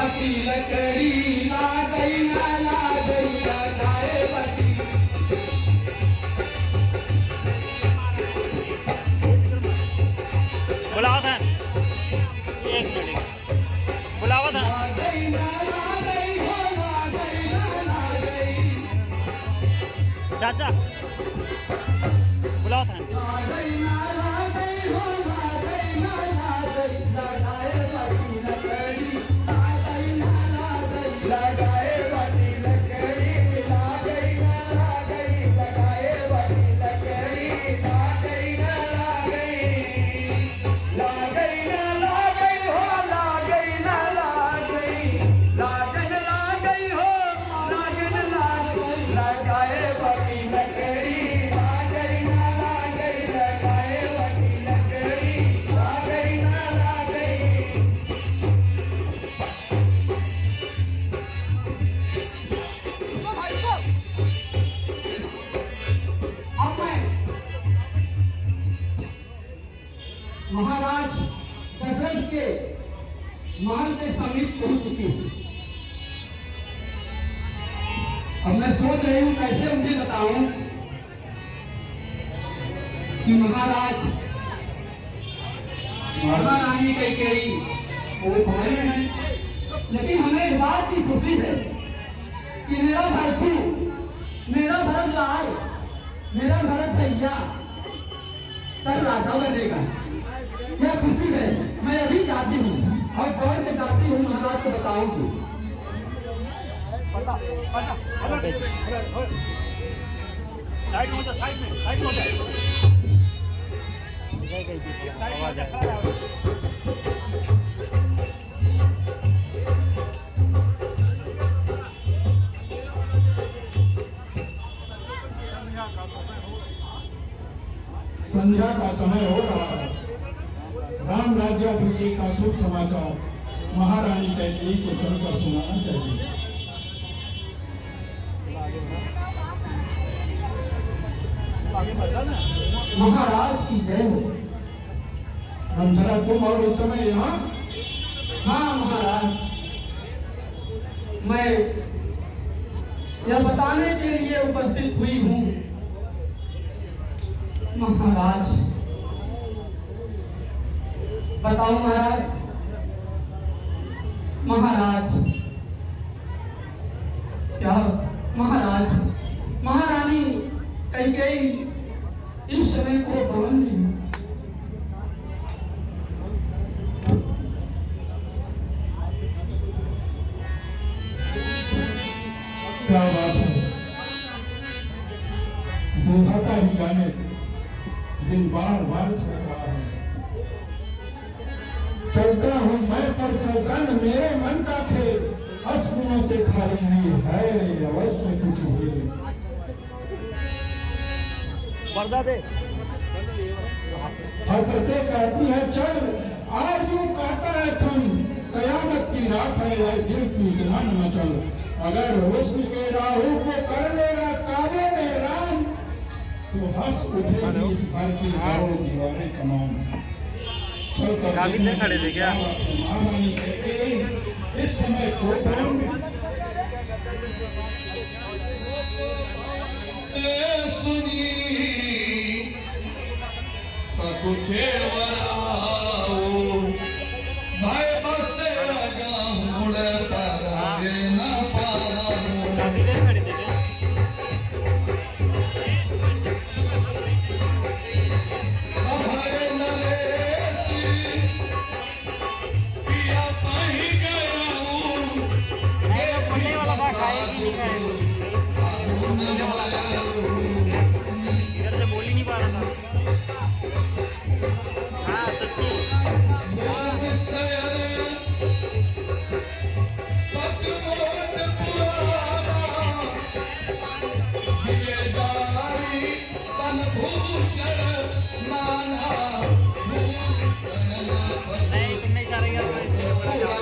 बाटी लकड़ी ला गई ना ला गई लगाए बाटी। बुलावा था एक मिनट बुलावा था ला गई ना ला गई हो ला गई ना ला गई चाचा बुलावा था ला गई ना ला गई हो ला गई ना ला गई लगाए बाटी लकड़ी ला गई ना ला गई लगाए बाटी लकड़ी ला गई ना ला गई लगाए बाटी लकड़ी ला गई ना ला गई ला गई ना ला गई हो ला गई ना ला गई लागन ला गई हो लागन ला गई लगाए बाटी लकड़ी ला गई ना ला गई लगाए बाटी लकड़ी ला गई ना ला गई। अब मैं महाराज दशरथ के महल के समीप पहुंच चुकी हूँ। अब मैं सोच रही हूँ कैसे उन्हें बताऊं कि महाराज महारानी कैकेयी वो भवन में है, लेकिन हमें इस बात की खुशी है कि मेरा भाई मेरा भरत लाल मेरा भरत भैया कल राजा बनेगा। यह खुशी है। मैं अभी जाती हूँ और दौड़ के जाती हूँ महाराज को बताऊंगी। साइड में साइड में आवाज है। संध्या का समय हो रहा है। राम राज्याभिषेक का शुभ समाचार महारानी कैकेयी को चलकर सुनाना चाहिए। महाराज की जय हो। जरा तुम और इस समय यहाँ? हाँ महाराज, मैं यह बताने के लिए उपस्थित हुई हूँ महाराज। बताओ महाराज। महाराज क्या महाराज महारानी कैकेयी इस समय को भवन में है। क्या बात है। बुझाता ही जाने दिन बार बार खड़ रहा है। चलता हूँ मैं पर चौका न मेरे मन का खेल, अश्रुओं से खाली नहीं है अवश्य कुछ भी। पर्दा दे हंसते कहती है चल आज यूं कहता है तुम, कयामत की रात है वह दिल की इतना न मचल। अगर हुस्न के राहु को कर लेगा काबे में राम, तो हंस उठेगी इस घर की करोड़ दीवारें तमाम। काफी देर खड़े थे क्या? महारानी कैकेयी इस समय कोपरों में सुनी सकुचे वराओ भाई बसे लगा मुड़े पागे ना पाओ। काफी देर खड़े थे क्या? सहारे नरेशी पिया पाही गया हूँ नहीं तो पढ़ने वाला था खाएगी नहीं खाएगी इधर से बोल ही नहीं पा रहा था। हाँ सच्ची नहीं तुमने इशारा किया तो इसलिए बोला जाओ।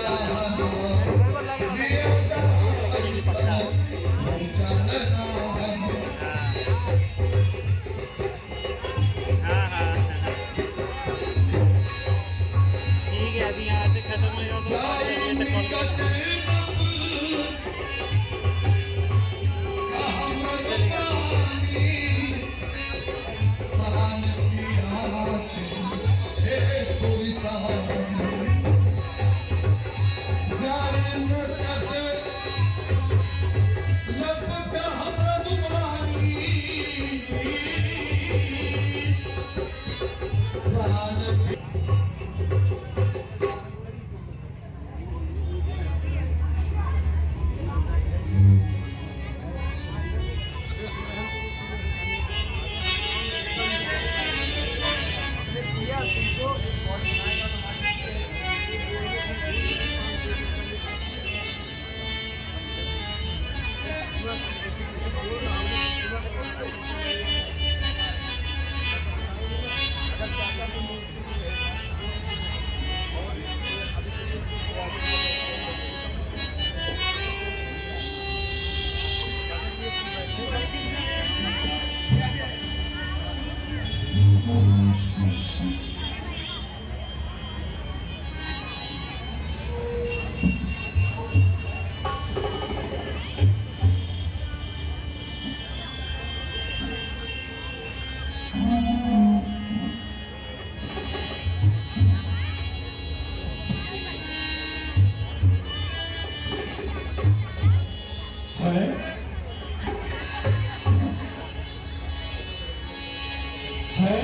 है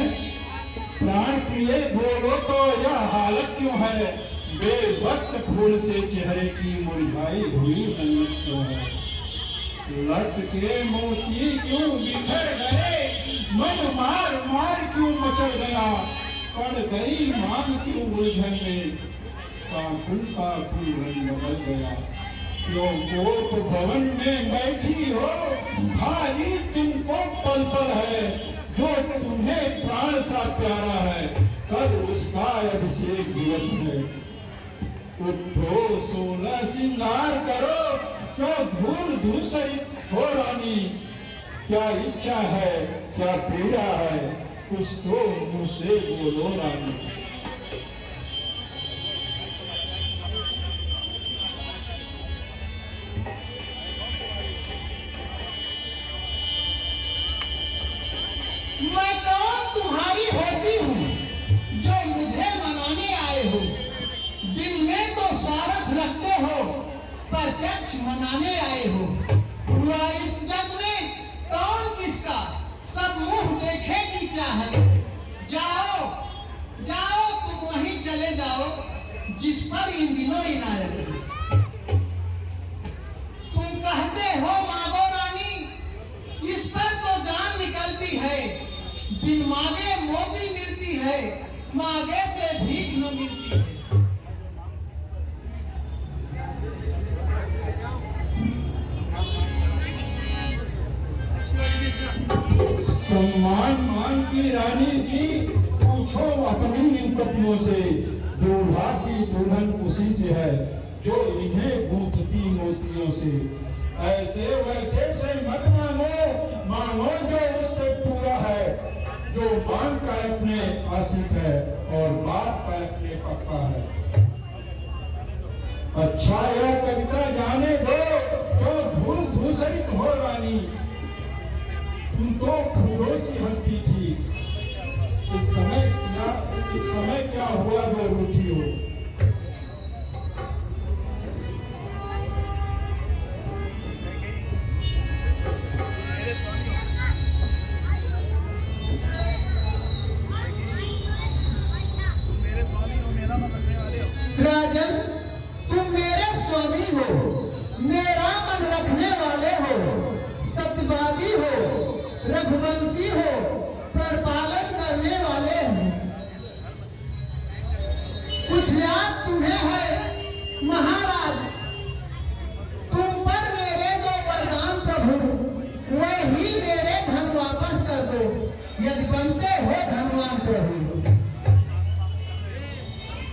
प्राण प्रिय बोलो तो यह हालत क्यों है? बेवक्त फूल से चेहरे की मुरझाई हुई हालत क्यों है? लट के मोती क्यों बिखर गए? मन मार मार क्यों मचल गया? पड़ गई मांग क्यों उलझन में? काकुल रंग बदल गया। क्यों गोप भवन में बैठी हो? भारी तुमको पल पल है। जो तुम्हें प्राण सा प्यारा है, कल उसका अभिषेक दिवस है। उठो सोलह सिंगार करो, क्यों धूल धूसरित हो रानी? क्या इच्छा है, क्या पीड़ा है, कुछ तो मुंह से बोलो रानी। मैं कौन तुम्हारी होती हूँ जो मुझे मनाने आए हो? दिल में तो स्वार्थ रखते हो, प्रत्यक्ष मनाने आए हो। हुआ इस जग में कौन किसका, सब मुंह देखे की चाहत। जाओ जाओ तुम वहीं चले जाओ जिस पर इन दिनों इनायत है। तुम कहते हो मांगो रानी, इस पर तो जान निकलती है। बिन मांगे मोती मिलती है, मांगे से भीख न मिलती है। सम्मान मान की रानी की पूछो अपनी इन पतियों से। दूल्हा की दुल्हन उसी से है जो इन्हें गूंथती मोतियों से। ऐसे वैसे से मत मांगो, मांगो जो उससे पूरा है। जो मान का अपने आशिक है और बात का अपने पक्का है। अच्छा यह कविता जाने दो जो धूल धूसरित हो रानी। तुम तो फूलों सी हंसती थी, इस समय क्या हुआ जो रूठी हो? राजन, तुम मेरे स्वामी हो, मेरा मन रखने वाले हो, सत्यवादी हो, रघुवंशी हो, परिपालन करने वाले हो। कुछ याद तुम्हें है महाराज? तुम पर मेरे दो वरदान प्रभु, वही मेरे धन वापस कर दो यदि बनते हो धनवान प्रभु।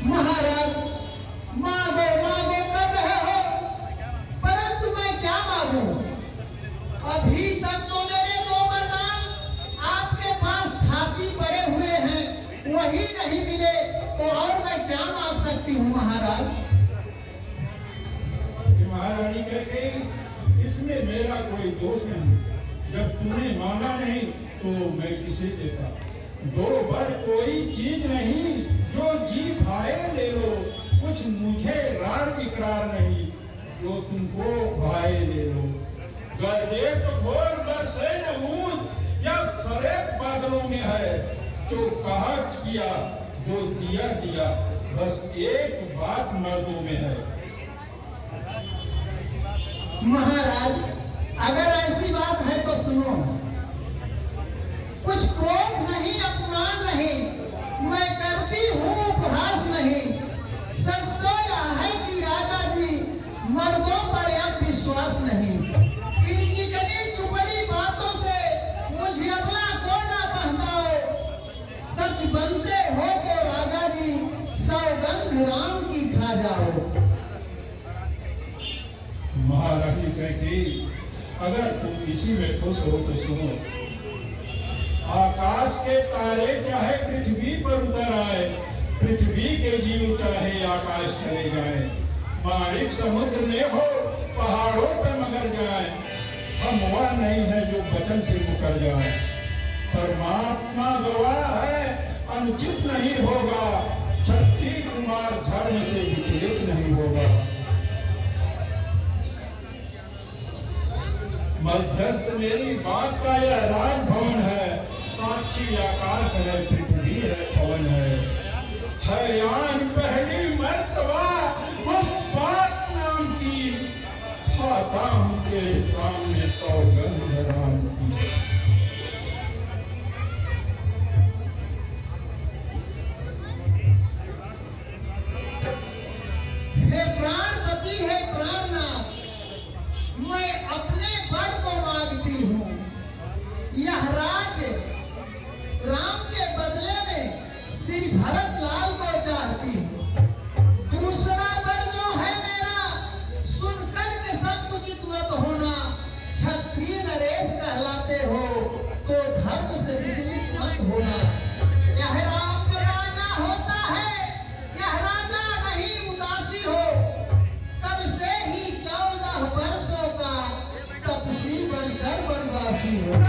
महाराज मांगो मांगो कर रहे हो, परंतु मैं क्या मांगू? अभी तक तो मेरे दो वरदान आपके पास खाती पड़े हुए हैं, वही नहीं मिले तो और मैं क्या मांग सकती हूँ महाराज? महारानी कहती इसमें मेरा कोई दोष नहीं, जब तूने मांगा नहीं तो मैं किसे देता। दो बर कोई चीज नहीं, जो जी भाए ले लो, कुछ मुझे रार इकरार नहीं, जो तुमको भाए ले लो। गर्दे तो घोर बरसे नमूद या फरेब बादलों में है, जो कहा किया जो दिया दिया, बस एक बात मर्दों में है। महाराज, अगर ऐसी बात है तो सुनो। कुछ क्रोध नहीं, अपमान नहीं, मैं करती हूँ उपहास नहीं। सच तो यह है कि राजा जी मर्दों पर अब विश्वास नहीं। इन चिकनी चुपड़ी बातों से मुझे अगला को ना बहकाओ। सच बनते हो तो राजा जी सौगंध राम की खा जाओ। महारानी कहती अगर तुम इसी में खुश हो तो सुनो। आकाश के तारे चाहे पृथ्वी पर उतर आए, पृथ्वी के जीव चाहे आकाश चले जाए, माणिक समुद्र में हो पहाड़ों पर मगर जाए, हम वह नहीं है जो वचन से मुकर जाए। परमात्मा गवाह है अनुचित नहीं होगा, छठी कुमार धर्म से विचलित नहीं होगा। मध्यस्थ मेरी बात का यह राजभवन है, साक्षी आकाश है, पृथ्वी है, पवन है यान पहली मर्तबा उस बात नाम की, खाता हूं तेरे सामने सौगंध राम की। हे प्राणपति, हे प्राणनाथ, मैं अपने वर को मांगती हूँ। यह राज्य राम के बदले में श्री भरत लाल को चाहती हूँ। दूसरा वर जो है मेरा, सुनकर के संकुचित मत होना। क्षत्रिय नरेश कहलाते हो तो धर्म से विचलित मत होना। यह राम जो राजा होता है, यह राजा नहीं उदासी हो। कल से ही 14 वर्षों का तपसी बनकर वनवासी हो।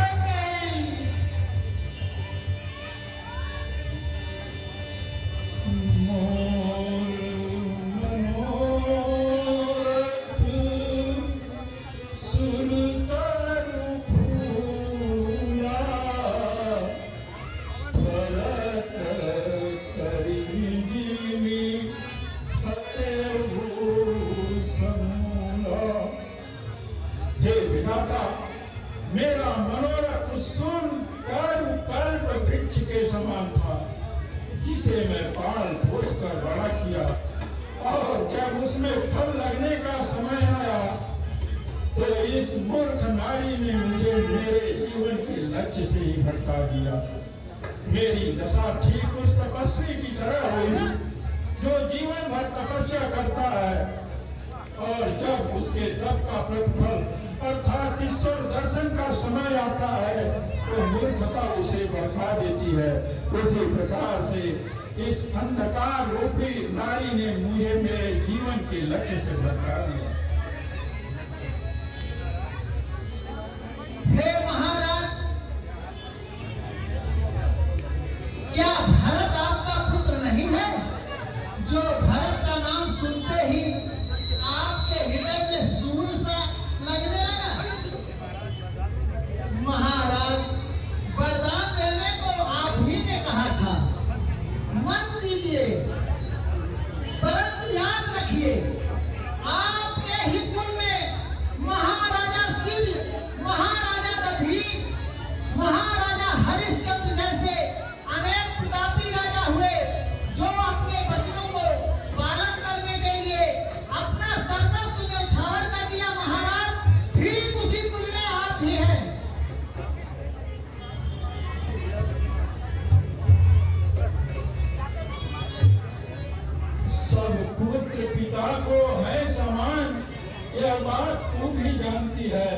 मेरा मनोरथ सुन कर कल्प वृक्ष के समान था, जिसे मैं पाल पोस कर बड़ा किया, और जब उसमें फल लगने का समय आया तो इस मूर्ख नारी ने मुझे मेरे जीवन के लक्ष्य से ही भटका दिया। मेरी दशा ठीक उस तपस्वी की तरह हुई जो जीवन भर तपस्या करता है, और जब उसके तप का प्रतिफल अर्थात ईश्वर दर्शन का समय आता है तो मूर्खता उसे भड़का देती है। उसी प्रकार से इस अंधकार रूपी नारी ने मुझे मेरे जीवन के लक्ष्य से भटका दिया। हे महाराज, क्या भरत आपका पुत्र नहीं है, जो भरत का नाम सुनते ही आपके हृदय में सूर सा लगने लगा? महाराज, वरदान देने को आप ही ने कहा था, मत दीजिए, परंतु याद रखिए आपके ही कुल में महाराजा शिव, महाराजा दधीच, महाराजा हरिश्चंद्र जैसे अनेक प्रतापी राजा हुए, जो अपने वचनों को पालन करने के लिए अपना सर्वस्व न्यौछावर कर दिया। महाराज, ठीक उसी कुल में आप भी हैं। सब पुत्र पिता को है समान, यह बात तू भी जानती है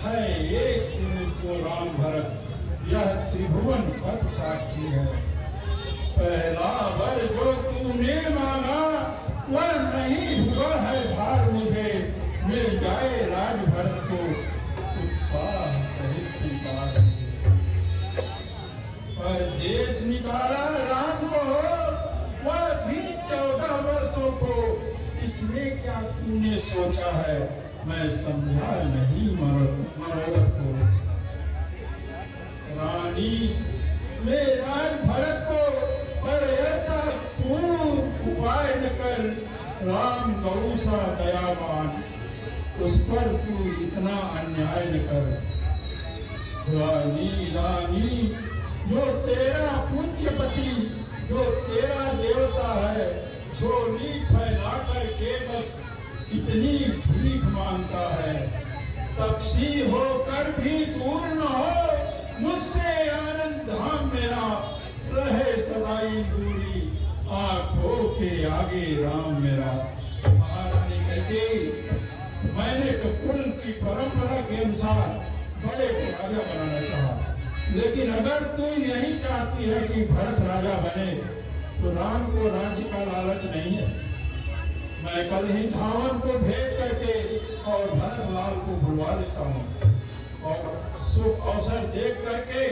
एक से मुझको राम भरत, यह त्रिभुवन पथ साक्षी है। पहला वर जो तूने मांगा वह नहीं हुआ है भार मुझे, मिल क्या तूने सोचा है, मैं समझा नहीं मनोरथ को। रानी मेरा भरत को पर ऐसा पूर्ण उपाय न कर, राम गौ सा दयावान, उस पर तू इतना अन्याय न कर। रानी जो तेरा पूज्यपति, जो तेरा देवता है, झोली फैला करके बस इतनी भीख मांगता है, तपसी होकर भी दूर न हो मुझसे आनंद धाम मेरा, रहे सदाई दूरी आंखों के आगे राम मेरा। महारानी कहती, मैंने तो कुल की परंपरा के अनुसार बड़े को राजा बनाना चाहा, लेकिन अगर तू यही चाहती है कि भरत राजा बने, तो राम को राज्य का लालच नहीं है। मैं कल ही धावन को भेज करके और भरत लाल को बुलवा देता हूँ और शुभ अवसर देख करके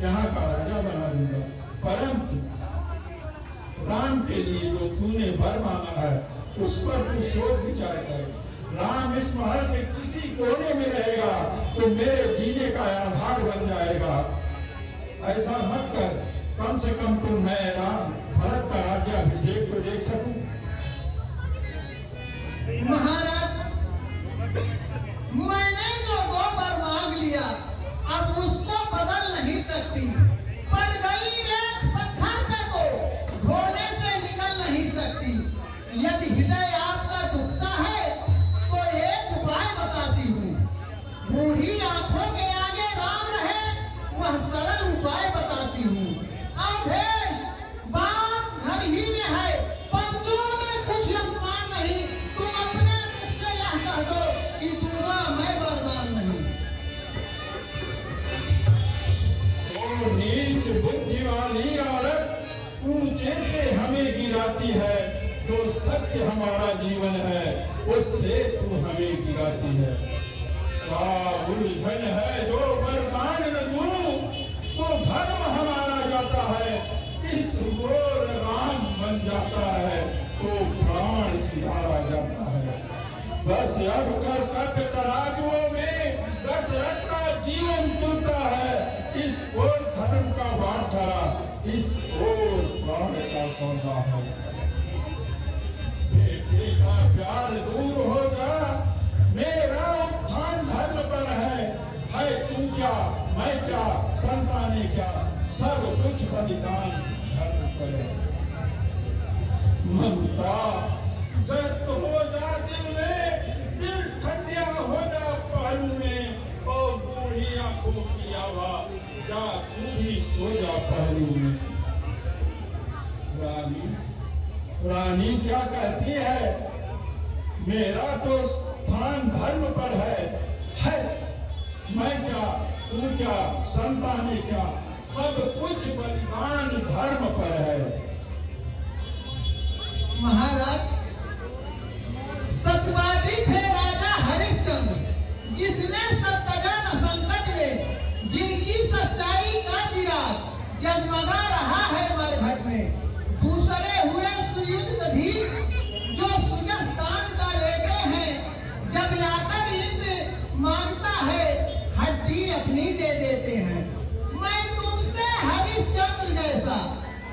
यहाँ का राजा बना दूंगा। परंतु राम के लिए जो तूने वर मांगा है, उस पर तू सोच विचार कर। राम इस महल के किसी कोने में रहेगा तो मेरे जीने का आधार बन जाएगा। ऐसा मत कर, कम से कम तुम मैं राम भरत का राज्याभिषेक तो देख सकूं। महाराज, मैंने जो 2 बार मांग लिया, अब उसको बदल नहीं सकती। पड़ गई रेत पत्थर पे तो धोने से निकल नहीं सकती। यदि हृदय आपका दुखता है तो एक उपाय बताती हूँ। बूढ़ी आंखों के आगे राम रहे, वह सरल उपाय बताती हूँ। आदेश बात घर ही में है, पंचों में कुछ अपमान नहीं। तुम अपने मुख से यह कह दो कि दूंगा मैं वरदान नहीं। तो नीच बुद्धि वाली औरत ऊंचे से हमें गिराती है, जो सत्य हमारा जीवन है उससे तू हमें गिराती है। उलझन है जो वरदान न दूं, तो धर्म हमारा जाता है। इस ओर राम बन जाता है तो प्राण सिधारा जाता है। बस अब कर तक तराजुओं में दशरथ का जीवन तुलता है। इस ओर धर्म का बांटरा, इस ओर प्राण का सौदा है। बेटे का प्यार दूर होगा, मेरा उत्थान धर्म पर है तू क्या मैं क्या संताने क्या, सब कुछ बलिदान धर्म पर है। ममता व्यक्त हो जा दिल में, दिल ठंडा हो जा पहलू में, और बूढ़ी आंखों की आवाज जा तू भी सो जा पहलू में। रानी क्या कहती है, मेरा तो स्थान धर्म पर है मैं क्या तू क्या संताने क्या, सब कुछ बलिदान धर्म पर है। महाराज, सत्यवादी थे राजा हरिश्चंद्र, जिसने सत्तगन संकट में जिनकी सच्चाई का चिराग जगमगा रहा है मरघट में। दूसरे हुए सुयुक्त दधीच, जो सुजस्थान का लेते हैं, जब आकर इंद्र मांगता है हड्डी अपनी दे देते हैं। मैं तुमसे हरिश्चंद्र जैसा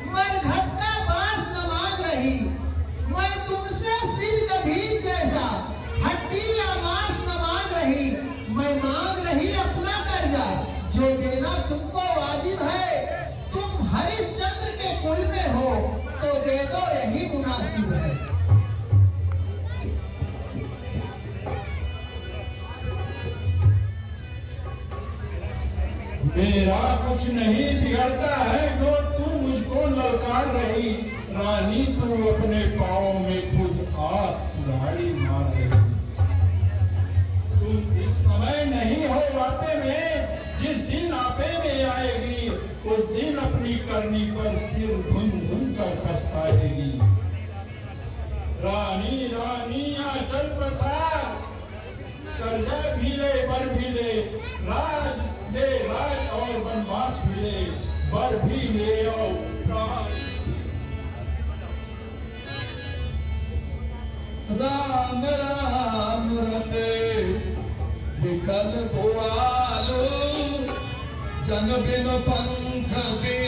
मरघट का बांस न मांग रही, मैं तुमसे शिव गभीर जैसा हड्डी या मांस न मांग रही। मैं मांग रही अपना कर्जा, जो देना तुमको वाजिब है। तुम हरिश्चंद्र के कुल में हो तो दे दो, यही मुनासिब है। मेरा कुछ नहीं बिगड़ता है जो तू मुझको ललकार रही। रानी तू अपने पाँव में खुद हाथ कुल्हाड़ी मार रही। तुम इस समय नहीं हो वापे में, जिस दिन आपे में आएगी उस दिन अपनी करनी पर सिर धुन धुन कर पछताएगी। रानी रानी आंचल पसार, कर्जा भी ले बर भी ले, राज ले राज और वनवास भी ले, बर भी ले और राम राम रटे विकल भुआलो जन बिन पंख भी